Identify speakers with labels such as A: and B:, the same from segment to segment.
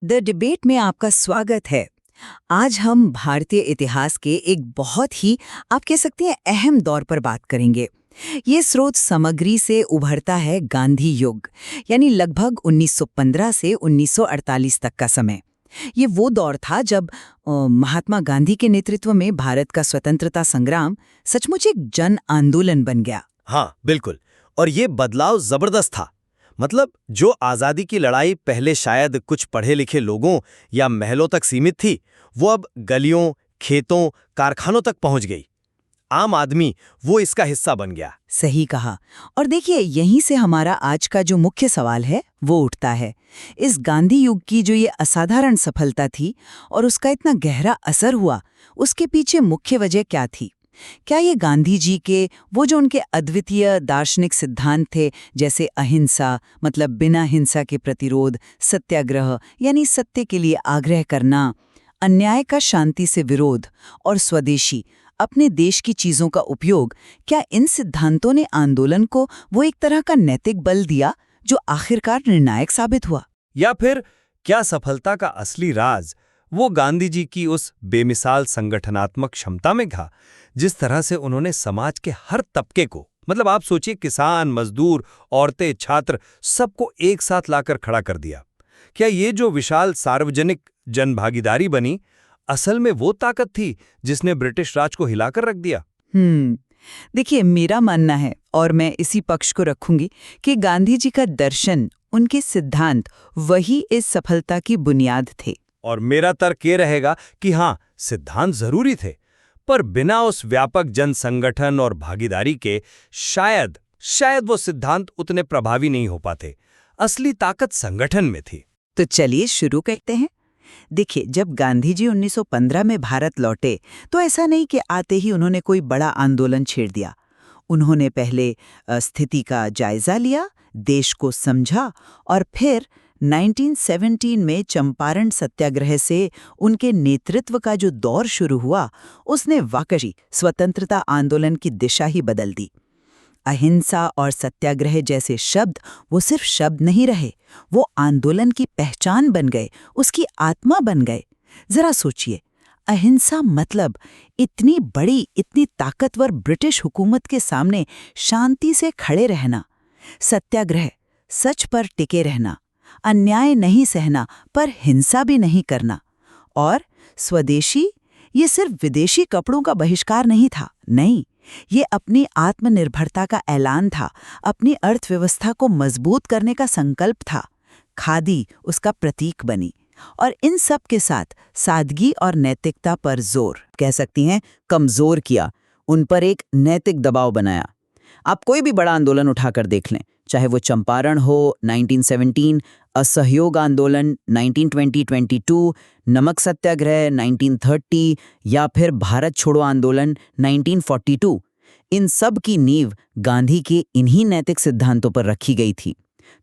A: The debate में आपका स्वागत है। आज हम भारतीय इतिहास के एक बहुत ही, आप कह सकते हैं, अहम दौर पर बात करेंगे। ये स्रोत सामग्री से उभरता है गांधी युग, यानी लगभग 1915 से 1948 तक का समय। ये वो दौर था जब महात्मा गांधी के नेतृत्व में भारत का स्वतंत्रता संग्राम सचमुच एक जन आंदोलन बन गया।
B: हाँ, बिल्कुल। और ये बदलाव जबरदस्त था। मतलब जो आज़ादी की लड़ाई पहले शायद कुछ पढ़े लिखे लोगों या महलों तक सीमित थी, वो अब गलियों, खेतों, कारखानों तक पहुंच गई। आम आदमी वो इसका हिस्सा बन गया।
A: सही कहा। और देखिए, यहीं से हमारा आज का जो मुख्य सवाल है वो उठता है। इस गांधी युग की जो ये असाधारण सफलता थी और उसका इतना गहरा असर हुआ, उसके पीछे मुख्य वजह क्या थी? क्या ये गांधी जी के वो जो उनके अद्वितीय दार्शनिक सिद्धांत थे, जैसे अहिंसा, मतलब बिना हिंसा के प्रतिरोध, सत्याग्रह यानी सत्य के लिए आग्रह करना, अन्याय का शांति से विरोध और स्वदेशी, अपने देश की चीजों का उपयोग, क्या इन सिद्धांतों ने आंदोलन को वो एक तरह का नैतिक बल दिया जो आखिरकार निर्णायक साबित हुआ?
B: या फिर क्या सफलता का असली राज वो गांधी जी की उस बेमिसाल संगठनात्मक क्षमता में था, जिस तरह से उन्होंने समाज के हर तबके को, मतलब आप सोचिए, किसान, मजदूर, औरतें, छात्र, सबको एक साथ लाकर खड़ा कर दिया। क्या ये जो विशाल सार्वजनिक जनभागीदारी बनी, असल में वो ताकत थी जिसने ब्रिटिश राज को हिलाकर रख दिया?
A: देखिए, मेरा मानना है, और मैं इसी पक्ष को रखूंगी, कि गांधी जी का दर्शन, उनके सिद्धांत, वही इस सफलता की बुनियाद थे।
B: और मेरा तर्क ये रहेगा कि हाँ, सिद्धांत जरूरी थे, पर बिना उस व्यापक जन संगठन और भागीदारी के शायद वो सिद्धांत उतने प्रभावी नहीं हो पाते। असली ताकत संगठन में थी।
A: तो चलिए शुरू करते हैं। देखिए, जब गांधी जी 1915 में भारत लौटे, तो ऐसा नहीं कि आते ही उन्होंने कोई बड़ा आंदोलन छेड़ दिया। उन्होंने पहले स्थिति का जायजा लिया, देश को समझा, और फिर 1917 में चंपारण सत्याग्रह से उनके नेतृत्व का जो दौर शुरू हुआ, उसने वाकई स्वतंत्रता आंदोलन की दिशा ही बदल दी। अहिंसा और सत्याग्रह जैसे शब्द वो सिर्फ शब्द नहीं रहे, वो आंदोलन की पहचान बन गए, उसकी आत्मा बन गए। जरा सोचिए, अहिंसा मतलब इतनी बड़ी, इतनी ताकतवर ब्रिटिश हुकूमत के सामने शांति से खड़े रहना। सत्याग्रह, सच पर टिके रहना, अन्याय नहीं सहना पर हिंसा भी नहीं करना। और स्वदेशी, ये सिर्फ विदेशी कपड़ों का बहिष्कार नहीं था, नहीं, ये अपनी आत्मनिर्भरता का ऐलान था, अपनी अर्थव्यवस्था को मजबूत करने का संकल्प था। खादी उसका प्रतीक बनी। और इन सब के साथ सादगी और नैतिकता पर जोर, कह सकती हैं कमजोर किया, उन पर एक नैतिक दबाव बनाया। आप कोई भी बड़ा आंदोलन उठाकर देख लें, चाहे वो चंपारण हो 1917, असहयोग आंदोलन 1922, नमक सत्याग्रह 1930 या फिर भारत छोड़ो आंदोलन 1942, इन सब की नींव गांधी के इन्हीं नैतिक सिद्धांतों पर रखी गई थी।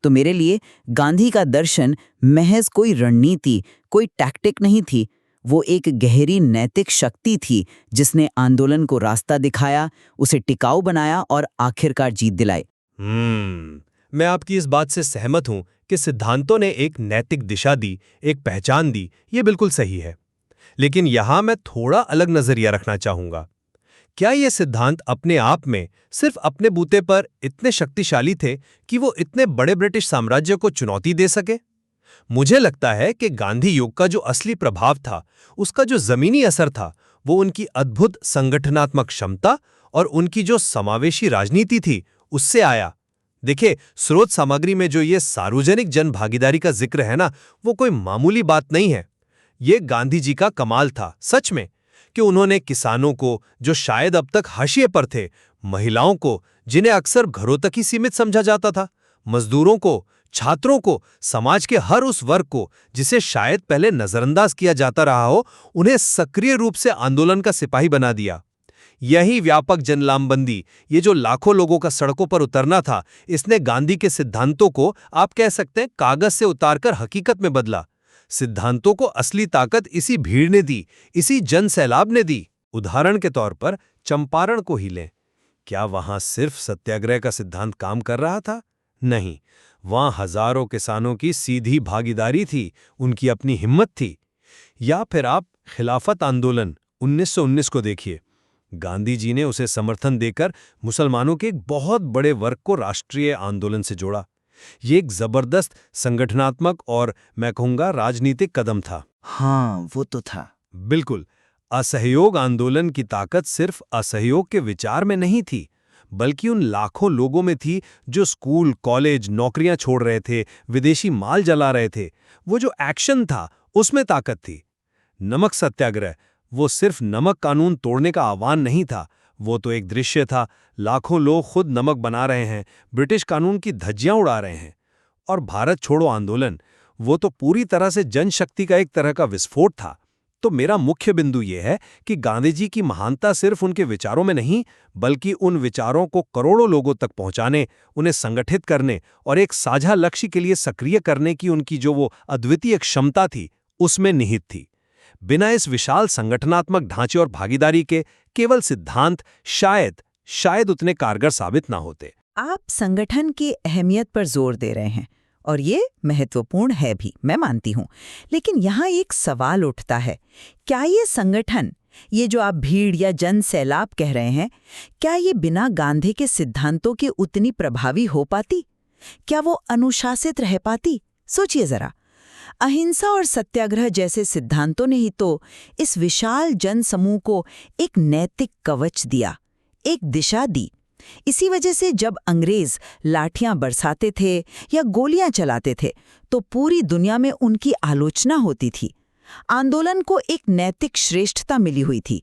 A: तो मेरे लिए गांधी का दर्शन महज कोई रणनीति, कोई टैक्टिक नहीं थी, वो एक गहरी नैतिक शक्ति थी जिसने आंदोलन को रास्ता दिखाया, उसे टिकाऊ बनाया और आखिरकार जीत दिलाई।
B: मैं आपकी इस बात से सहमत हूं कि सिद्धांतों ने एक नैतिक दिशा दी, एक पहचान दी, ये बिल्कुल सही है। लेकिन यहां मैं थोड़ा अलग नजरिया रखना चाहूंगा। क्या ये सिद्धांत अपने आप में सिर्फ अपने बूते पर इतने शक्तिशाली थे कि वो इतने बड़े ब्रिटिश साम्राज्य को चुनौती दे सके? मुझे लगता है कि गांधी युग का जो असली प्रभाव था, उसका जो जमीनी असर था, वो उनकी अद्भुत संगठनात्मक क्षमता और उनकी जो समावेशी राजनीति थी, उससे आया। देखिए, स्रोत सामग्री में जो ये सार्वजनिक जन भागीदारी का जिक्र है ना, वो कोई मामूली बात नहीं है। ये गांधी जी का कमाल था, सच में, कि उन्होंने किसानों को, जो शायद अब तक हाशिए पर थे, महिलाओं को, जिन्हें अक्सर घरों तक ही सीमित समझा जाता था, मजदूरों को, छात्रों को, समाज के हर उस वर्ग को जिसे शायद पहले नजरअंदाज किया जाता रहा हो, उन्हें सक्रिय रूप से आंदोलन का सिपाही बना दिया। यही व्यापक जनलामबंदी, ये जो लाखों लोगों का सड़कों पर उतरना था, इसने गांधी के सिद्धांतों को, आप कह सकते हैं, कागज से उतारकर हकीकत में बदला। सिद्धांतों को असली ताकत इसी भीड़ ने दी, इसी जन सैलाब ने दी। उदाहरण के तौर पर चंपारण को ही लें। क्या वहां सिर्फ सत्याग्रह का सिद्धांत काम कर रहा था? नहीं, वहां हजारों किसानों की सीधी भागीदारी थी, उनकी अपनी हिम्मत थी। या फिर आप खिलाफत आंदोलन 1919 को देखिए। गांधी जी ने उसे समर्थन देकर मुसलमानों के एक बहुत बड़े वर्ग को राष्ट्रीय आंदोलन से जोड़ा। ये एक जबरदस्त संगठनात्मक और मैं कहूंगा राजनीतिक कदम था।
A: हाँ, वो तो था।
B: बिल्कुल। असहयोग आंदोलन की ताकत सिर्फ असहयोग के विचार में नहीं थी, बल्कि उन लाखों लोगों में थी जो स्कूल, कॉलेज, नौकरियां छोड़ रहे थे, विदेशी माल जला रहे थे। वो जो एक्शन था, उसमें ताकत थी। नमक सत्याग्रह, वो सिर्फ नमक कानून तोड़ने का आह्वान नहीं था, वो तो एक दृश्य था। लाखों लोग खुद नमक बना रहे हैं, ब्रिटिश कानून की धज्जियां उड़ा रहे हैं। और भारत छोड़ो आंदोलन, वो तो पूरी तरह से जनशक्ति का एक तरह का विस्फोट था। तो मेरा मुख्य बिंदु यह है कि गांधी जी की महानता सिर्फ उनके विचारों में नहीं, बल्कि उन विचारों को करोड़ों लोगों तक पहुंचाने, उन्हें संगठित करने और एक साझा लक्ष्य के लिए सक्रिय करने की उनकी जो वो अद्वितीय क्षमता थी, उसमें निहित थी। बिना इस विशाल संगठनात्मक ढांचे और भागीदारी के केवल सिद्धांत शायद उतने कारगर साबित ना होते।
A: आप संगठन की अहमियत पर जोर दे रहे हैं और ये महत्वपूर्ण है भी, मैं मानती हूँ। लेकिन यहाँ एक सवाल उठता है, क्या ये संगठन, ये जो आप भीड़ या जन सैलाब कह रहे हैं, क्या ये बिना गांधी के सिद्धांतों के उतनी प्रभावी हो पाती? क्या वो अनुशासित रह पाती? सोचिए जरा। अहिंसा और सत्याग्रह जैसे सिद्धांतों ने ही तो इस विशाल जन समूह को एक नैतिक कवच दिया, एक दिशा दी। इसी वजह से जब अंग्रेज लाठियां बरसाते थे या गोलियां चलाते थे, तो पूरी दुनिया में उनकी आलोचना होती थी। आंदोलन को एक नैतिक श्रेष्ठता मिली हुई थी।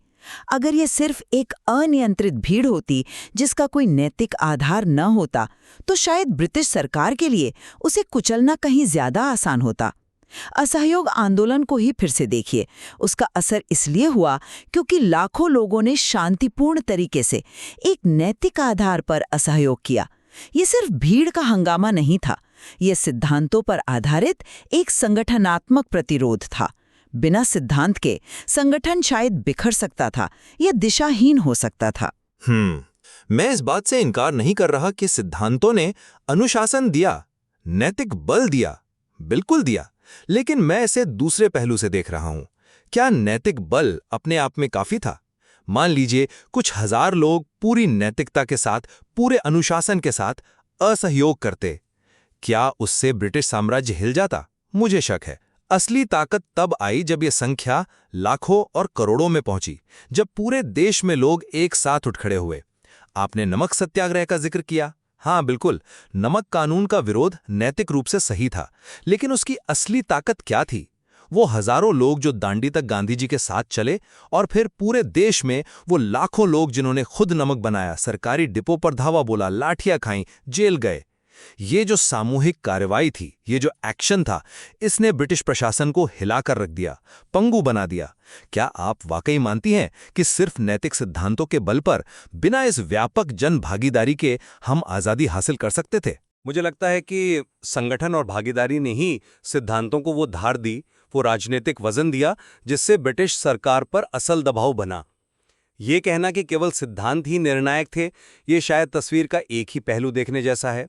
A: अगर ये सिर्फ एक अनियंत्रित भीड़ होती जिसका कोई नैतिक आधार न होता, तो शायद ब्रिटिश सरकार के लिए उसे कुचलना कहीं ज्यादा आसान होता। असहयोग आंदोलन को ही फिर से देखिए। उसका असर इसलिए हुआ क्योंकि लाखों लोगों ने शांतिपूर्ण तरीके से एक नैतिक आधार पर असहयोग किया। ये सिर्फ भीड़ का हंगामा नहीं था, ये सिद्धांतों पर आधारित एक संगठनात्मक प्रतिरोध था। बिना सिद्धांत के संगठन शायद बिखर सकता था या दिशाहीन हो सकता था।
C: मैं इस बात से इनकार नहीं कर रहा कि सिद्धांतों ने अनुशासन दिया, नैतिक बल दिया, बिल्कुल दिया। लेकिन मैं इसे दूसरे पहलू से देख रहा हूं। क्या नैतिक बल अपने आप में काफी था? मान लीजिए कुछ हजार लोग पूरी नैतिकता के साथ, पूरे अनुशासन के साथ असहयोग करते। क्या उससे ब्रिटिश साम्राज्य हिल जाता? मुझे शक है। असली ताकत तब आई जब यह संख्या लाखों और करोड़ों में पहुंची, जब पूरे देश में लोग एक साथ उठ खड़े हुए। आपने नमक सत्याग्रह का जिक्र किया। हाँ बिल्कुल, नमक कानून का विरोध नैतिक रूप से सही था, लेकिन उसकी असली ताकत क्या थी? वो हजारों लोग जो दांडी तक गांधी जी के साथ चले, और फिर पूरे देश में वो लाखों लोग जिन्होंने खुद नमक बनाया, सरकारी डिपो पर धावा बोला, लाठियां खाईं, जेल गए। ये जो सामूहिक कार्रवाई थी, ये जो एक्शन था, इसने ब्रिटिश प्रशासन को हिलाकर रख दिया, पंगु बना दिया। क्या आप वाकई मानती हैं कि सिर्फ नैतिक सिद्धांतों के बल पर, बिना इस व्यापक जन भागीदारी के हम आज़ादी हासिल कर सकते थे?
B: मुझे लगता है कि संगठन और भागीदारी ने ही सिद्धांतों को वो धार दी, वो राजनीतिक वजन दिया, जिससे ब्रिटिश सरकार पर असल दबाव बना। ये कहना कि केवल सिद्धांत ही निर्णायक थे, ये शायद तस्वीर का एक ही पहलू देखने जैसा है।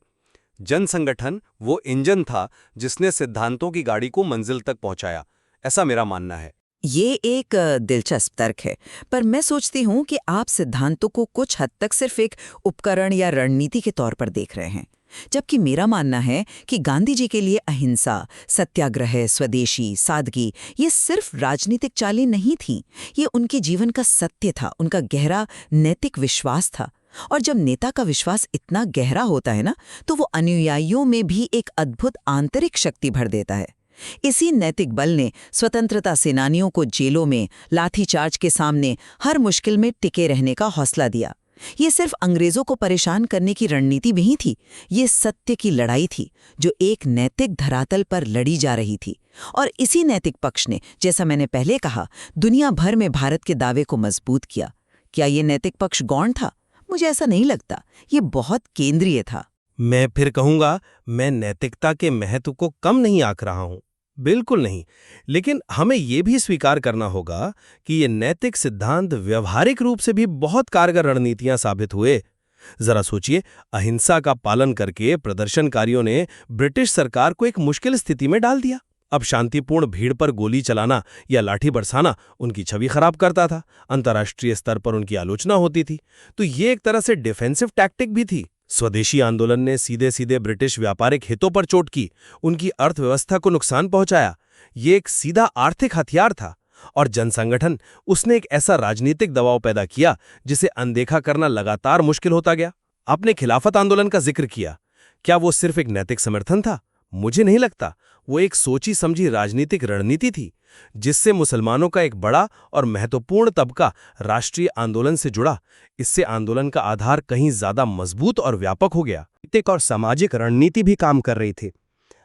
B: जन संगठन वो इंजन था जिसने सिद्धांतों की गाड़ी को मंजिल तक पहुंचाया, ऐसा मेरा मानना है।
A: ये एक दिलचस्प तर्क है, पर मैं सोचती हूँ कि आप सिद्धांतों को कुछ हद तक सिर्फ एक उपकरण या रणनीति के तौर पर देख रहे हैं, जबकि मेरा मानना है कि गांधी जी के लिए अहिंसा, सत्याग्रह, स्वदेशी, सादगी ये सिर्फ राजनीतिक चालें नहीं थीं, ये उनके जीवन का सत्य था, उनका गहरा नैतिक विश्वास था। और जब नेता का विश्वास इतना गहरा होता है ना, तो वो अनुयायियों में भी एक अद्भुत आंतरिक शक्ति भर देता है। इसी नैतिक बल ने स्वतंत्रता सेनानियों को जेलों में लाठीचार्ज के सामने हर मुश्किल में टिके रहने का हौसला दिया। ये सिर्फ अंग्रेजों को परेशान करने की रणनीति नहीं थी, ये सत्य की लड़ाई थी जो एक नैतिक धरातल पर लड़ी जा रही थी। और इसी नैतिक पक्ष ने, जैसा मैंने पहले कहा, दुनिया भर में भारत के दावे को मजबूत किया। क्या ये नैतिक पक्ष गौण था? मुझे ऐसा नहीं लगता, ये बहुत केंद्रीय था।
B: मैं फिर कहूंगा, मैं नैतिकता के महत्व को कम नहीं आंक रहा हूं, बिल्कुल नहीं। लेकिन हमें ये भी स्वीकार करना होगा कि ये नैतिक सिद्धांत व्यवहारिक रूप से भी बहुत कारगर रणनीतियां साबित हुए। जरा सोचिए, अहिंसा का पालन करके प्रदर्शनकारियों ने ब्रिटिश सरकार को एक मुश्किल स्थिति में डाल दिया। अब शांतिपूर्ण भीड़ पर गोली चलाना या लाठी बरसाना उनकी छवि खराब करता था, अंतर्राष्ट्रीय स्तर पर उनकी आलोचना होती थी। तो ये एक तरह से डिफेंसिव टैक्टिक भी थी। स्वदेशी आंदोलन ने सीधे सीधे ब्रिटिश व्यापारिक हितों पर चोट की, उनकी अर्थव्यवस्था को नुकसान पहुंचाया। ये एक सीधा आर्थिक हथियार था। और जनसंगठन, उसने एक ऐसा राजनीतिक दबाव पैदा किया जिसे अनदेखा करना लगातार मुश्किल होता गया। आपने खिलाफत आंदोलन का जिक्र किया। क्या वो सिर्फ एक नैतिक समर्थन था? मुझे नहीं लगता। वो एक सोची समझी राजनीतिक रणनीति थी, जिससे मुसलमानों का एक बड़ा और महत्वपूर्ण तबका राष्ट्रीय आंदोलन से जुड़ा। इससे आंदोलन का आधार कहीं ज्यादा मजबूत और व्यापक हो गया।
D: नैतिक और सामाजिक रणनीति भी काम कर रही थी।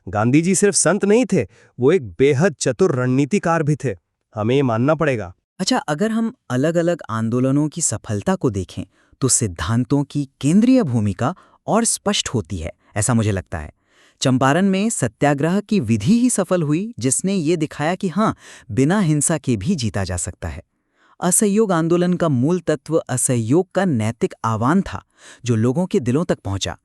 D: गांधी जी सिर्फ संत नहीं थे, वो एक बेहद चतुर रणनीतिकार भी थे, हमें ये मानना पड़ेगा।
A: अच्छा, अगर हम अलग अलग आंदोलनों की सफलता को देखें तो सिद्धांतों की केंद्रीय भूमिका और स्पष्ट होती है, ऐसा मुझे लगता है। चंपारण में सत्याग्रह की विधि ही सफल हुई, जिसने ये दिखाया कि हाँ, बिना हिंसा के भी जीता जा सकता है। असहयोग आंदोलन का मूल तत्व असहयोग का नैतिक आह्वान था, जो लोगों के दिलों तक पहुंचा।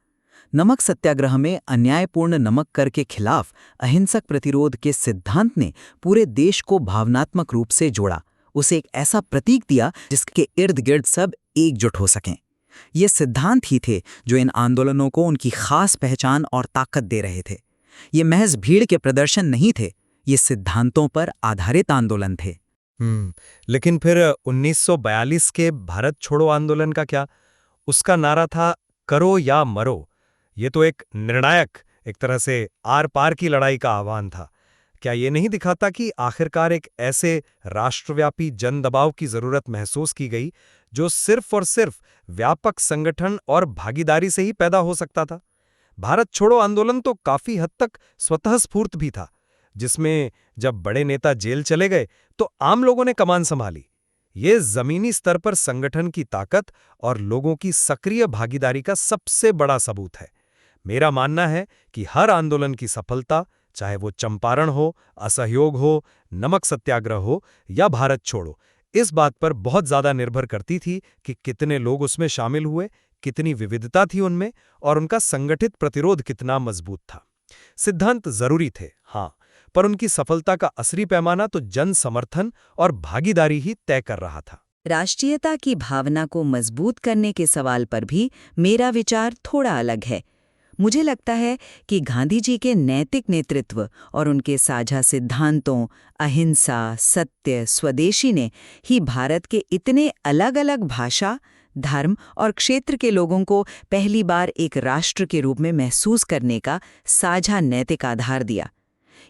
A: नमक सत्याग्रह में अन्यायपूर्ण नमक कर के खिलाफ अहिंसक प्रतिरोध के सिद्धांत ने पूरे देश को भावनात्मक रूप से जोड़ा, उसे एक ऐसा प्रतीक दिया जिसके इर्द गिर्द सब एकजुट हो सकें। ये सिद्धांत ही थे जो इन आंदोलनों को उनकी खास पहचान और ताकत दे रहे थे। ये महज भीड़ के प्रदर्शन नहीं थे, ये सिद्धांतों पर आधारित आंदोलन थे।
D: लेकिन फिर 1942 के भारत छोड़ो आंदोलन का क्या? उसका नारा था करो या मरो। ये तो एक निर्णायक, एक तरह से आर पार की लड़ाई का आह्वान था। क्या ये नहीं दिखाता कि आखिरकार एक ऐसे राष्ट्रव्यापी जन दबाव की जरूरत महसूस की गई जो सिर्फ और सिर्फ व्यापक संगठन और भागीदारी से ही पैदा हो सकता था? भारत छोड़ो आंदोलन तो काफी हद तक स्वतःस्फूर्त भी था, जिसमें जब बड़े नेता जेल चले गए तो आम लोगों ने कमान संभाली। ये जमीनी स्तर पर संगठन की ताकत और लोगों की सक्रिय भागीदारी का सबसे बड़ा सबूत है। मेरा मानना है कि हर आंदोलन की सफलता, चाहे वो चंपारण हो, असहयोग हो, नमक सत्याग्रह हो या भारत छोड़ो, इस बात पर बहुत ज्यादा निर्भर करती थी कि कितने लोग उसमें शामिल हुए, कितनी विविधता थी उनमें और उनका संगठित प्रतिरोध कितना मजबूत था। सिद्धांत जरूरी थे, हाँ, पर उनकी सफलता का असली पैमाना तो जन समर्थन और भागीदारी ही तय कर रहा था।
E: राष्ट्रीयता की भावना को मजबूत करने के सवाल पर भी मेरा विचार थोड़ा अलग है। मुझे लगता है कि गांधी जी के नैतिक नेतृत्व और उनके साझा सिद्धांतों, अहिंसा, सत्य, स्वदेशी ने ही भारत के इतने अलग अलग भाषा, धर्म और क्षेत्र के लोगों को पहली बार एक राष्ट्र के रूप में महसूस करने का साझा नैतिक आधार दिया।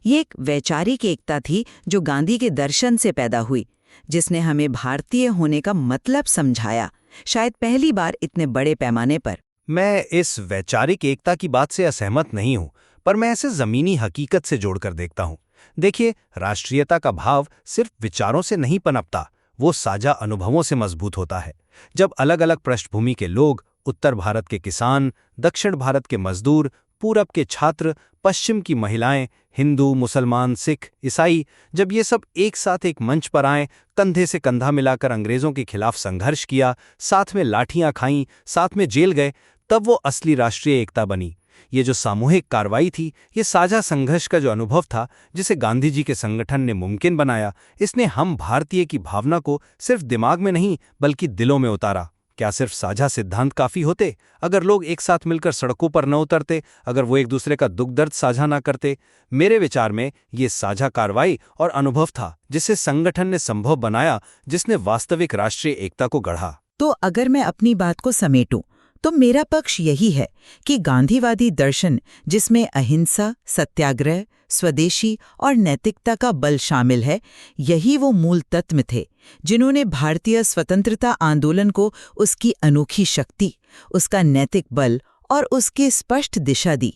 E: ये एक वैचारिक एकता थी जो गांधी के दर्शन से पैदा हुई, जिसने हमें भारतीय होने का मतलब समझाया, शायद पहली बार इतने बड़े पैमाने पर।
D: मैं इस वैचारिक एकता की बात से असहमत नहीं हूं, पर मैं इसे जमीनी हकीकत से जोड़कर देखता हूं। देखिए, राष्ट्रीयता का भाव सिर्फ विचारों से नहीं पनपता, वो साझा अनुभवों से मजबूत होता है। जब अलग अलग पृष्ठभूमि के लोग, उत्तर भारत के किसान, दक्षिण भारत के मजदूर, पूरब के छात्र, पश्चिम की महिलाएं, हिंदू, मुसलमान, सिख, ईसाई, जब ये सब एक साथ एक मंच पर आए, कंधे से कंधा मिलाकर अंग्रेजों के खिलाफ संघर्ष किया, साथ में लाठियां खाईं, साथ में जेल गए, तब वो असली राष्ट्रीय एकता बनी। ये जो सामूहिक कार्रवाई थी, ये साझा संघर्ष का जो अनुभव था, जिसे गांधी जी के संगठन ने मुमकिन बनाया, इसने हम भारतीय की भावना को सिर्फ दिमाग में नहीं बल्कि दिलों में उतारा। क्या सिर्फ साझा सिद्धांत काफी होते? अगर लोग एक साथ मिलकर सड़कों पर न उतरते, अगर वो एक दूसरे का दुख दर्द साझा न करते? मेरे विचार में ये साझा कार्रवाई और अनुभव था जिसे संगठन ने संभव बनाया, जिसने वास्तविक राष्ट्रीय एकता को गढ़ा।
A: तो अगर मैं अपनी बात को समेटूं तो मेरा पक्ष यही है कि गांधीवादी दर्शन, जिसमें अहिंसा, सत्याग्रह, स्वदेशी और नैतिकता का बल शामिल है, यही वो मूल तत्व थे जिन्होंने भारतीय स्वतंत्रता आंदोलन को उसकी अनोखी शक्ति, उसका नैतिक बल और उसकी स्पष्ट दिशा दी।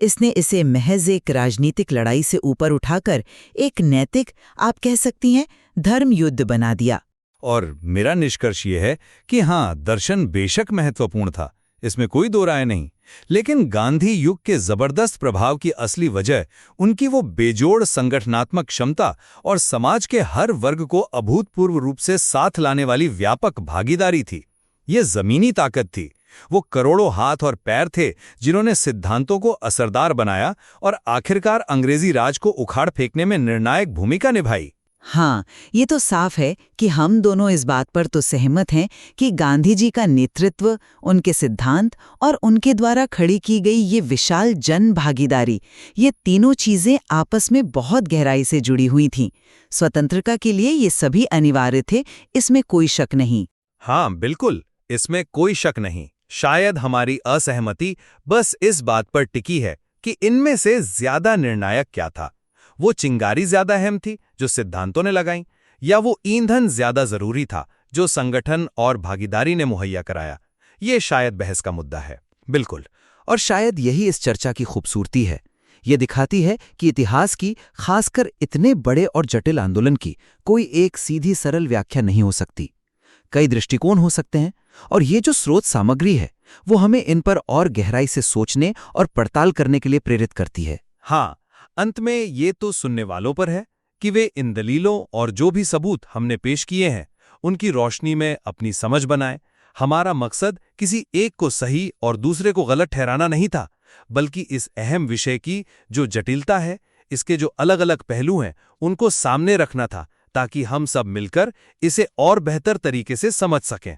A: इसने इसे महज एक राजनीतिक लड़ाई से ऊपर उठाकर एक नैतिक, आप कह सकती हैं, धर्म युद्ध बना दिया।
C: और मेरा निष्कर्ष ये है कि हाँ, दर्शन बेशक महत्वपूर्ण था, इसमें कोई दो राय नहीं, लेकिन गांधी युग के जबरदस्त प्रभाव की असली वजह उनकी वो बेजोड़ संगठनात्मक क्षमता और समाज के हर वर्ग को अभूतपूर्व रूप से साथ लाने वाली व्यापक भागीदारी थी। ये जमीनी ताकत थी वो करोड़ों हाथ और पैर थे जिन्होंने सिद्धांतों को असरदार बनाया और आखिरकार अंग्रेजी राज को उखाड़ फेंकने में निर्णायक भूमिका निभाई।
A: हाँ, ये तो साफ है कि हम दोनों इस बात पर तो सहमत हैं कि गांधी जी का नेतृत्व, उनके सिद्धांत और उनके द्वारा खड़ी की गई ये विशाल जन भागीदारी, ये तीनों चीजें आपस में बहुत गहराई से जुड़ी हुई थीं। स्वतंत्रता के लिए ये सभी अनिवार्य थे, इसमें कोई शक नहीं।
C: हाँ बिल्कुल, इसमें कोई शक नहीं। शायद हमारी असहमति बस इस बात पर टिकी है कि इनमें से ज्यादा निर्णायक क्या था। वो चिंगारी ज्यादा अहम थी जो सिद्धांतों ने लगाई, या वो ईंधन ज्यादा जरूरी था जो संगठन और भागीदारी ने मुहैया कराया। ये शायद बहस का मुद्दा है।
F: बिल्कुल, और शायद यही इस चर्चा की खूबसूरती है। ये दिखाती है कि इतिहास की, खासकर इतने बड़े और जटिल आंदोलन की, कोई एक सीधी सरल व्याख्या नहीं हो सकती। कई दृष्टिकोण हो सकते हैं, और ये जो स्रोत सामग्री है वो हमें इन पर और गहराई से सोचने और पड़ताल करने के लिए प्रेरित करती है।
C: हाँ, अंत में ये तो सुनने वालों पर है कि वे इन दलीलों और जो भी सबूत हमने पेश किए हैं उनकी रोशनी में अपनी समझ बनाएं। हमारा मकसद किसी एक को सही और दूसरे को गलत ठहराना नहीं था, बल्कि इस अहम विषय की जो जटिलता है, इसके जो अलग अलग पहलू हैं, उनको सामने रखना था, ताकि हम सब मिलकर इसे और बेहतर तरीके से समझ सकें।